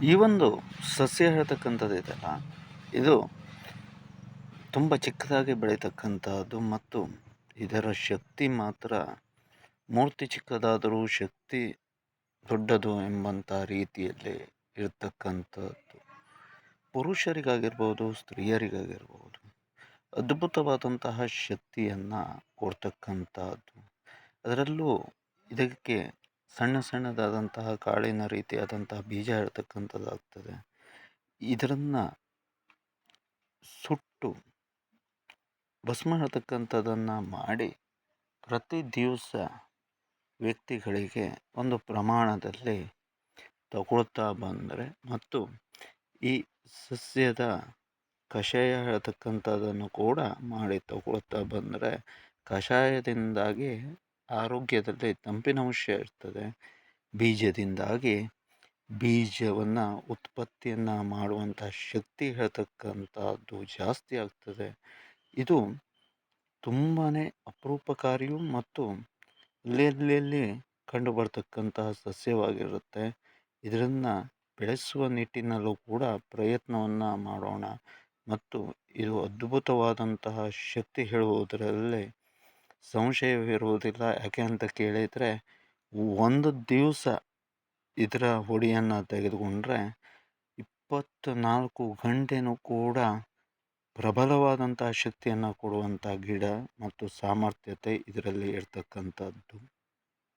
ಈ ಒಂದು ಸಸ್ಯ ಹೇಳ್ತಕ್ಕಂಥದ್ದು ಇದೆಯಲ್ಲ, ಇದು ತುಂಬ ಚಿಕ್ಕದಾಗಿ ಬೆಳೀತಕ್ಕಂಥದ್ದು ಮತ್ತು ಇದರ ಶಕ್ತಿ ಮಾತ್ರ ಮೂರ್ತಿ ಚಿಕ್ಕದಾದರೂ ಶಕ್ತಿ ದೊಡ್ಡದು ಎಂಬಂಥ ರೀತಿಯಲ್ಲಿ ಇರತಕ್ಕಂಥದ್ದು. ಪುರುಷರಿಗಾಗಿರ್ಬೋದು, ಸ್ತ್ರೀಯರಿಗಾಗಿರ್ಬೋದು ಅದ್ಭುತವಾದಂತಹ ಶಕ್ತಿಯನ್ನು ಕೊಡ್ತಕ್ಕಂಥದ್ದು. ಅದರಲ್ಲೂ ಇದಕ್ಕೆ ಸಣ್ಣ ಸಣ್ಣದಾದಂತಹ ಕಾಳಿನ ರೀತಿಯಾದಂತಹ ಬೀಜ ಇರತಕ್ಕಂಥದ್ದಾಗ್ತದೆ. ಇದನ್ನು ಸುಟ್ಟು ಭಸ್ಮ ಹೇಳ್ತಕ್ಕಂಥದ್ದನ್ನು ಮಾಡಿ ಪ್ರತಿ ದಿವಸ ವ್ಯಕ್ತಿಗಳಿಗೆ ಒಂದು ಪ್ರಮಾಣದಲ್ಲಿ ತಗೊಳ್ತಾ ಬಂದರೆ ಮತ್ತು ಈ ಸಸ್ಯದ ಕಷಾಯ ಹೇಳ್ತಕ್ಕಂಥದ್ದನ್ನು ಕೂಡ ಮಾಡಿ ತಗೊಳ್ತಾ ಬಂದರೆ ಕಷಾಯದಿಂದಾಗಿ ಆರೋಗ್ಯದಲ್ಲಿ ತಂಪಿನಂಶ ಇರ್ತದೆ. ಬೀಜದಿಂದಾಗಿ ಬೀಜವನ್ನು ಉತ್ಪತ್ತಿಯನ್ನು ಮಾಡುವಂಥ ಶಕ್ತಿ ಹೇಳ್ತಕ್ಕಂಥದ್ದು ಜಾಸ್ತಿ ಆಗ್ತದೆ. ಇದು ತುಂಬಾ ಅಪರೂಪಕಾರಿಯೂ ಮತ್ತು ಅಲ್ಲಲ್ಲಿ ಕಂಡುಬರ್ತಕ್ಕಂತಹ ಸಸ್ಯವಾಗಿರುತ್ತೆ. ಇದನ್ನು ಬೆಳೆಸುವ ನಿಟ್ಟಿನಲ್ಲೂ ಕೂಡ ಪ್ರಯತ್ನವನ್ನು ಮಾಡೋಣ ಮತ್ತು ಇದು ಅದ್ಭುತವಾದಂತಹ ಶಕ್ತಿ ಹೇಳುವುದರಲ್ಲಿ ಸಂಶಯವಿರುವುದಿಲ್ಲ. ಯಾಕೆ ಅಂತ ಕೇಳಿದರೆ, ಒಂದು ದಿವಸ ಇದರ ಹುಡಿಯನ್ನು ತೆಗೆದುಕೊಂಡ್ರೆ 24 ಗಂಟೆನೂ ಕೂಡ ಪ್ರಬಲವಾದಂತಹ ಶಕ್ತಿಯನ್ನು ಕೊಡುವಂಥ ಗಿಡ ಮತ್ತು ಸಾಮರ್ಥ್ಯತೆ ಇದರಲ್ಲಿ ಇರ್ತಕ್ಕಂಥದ್ದು.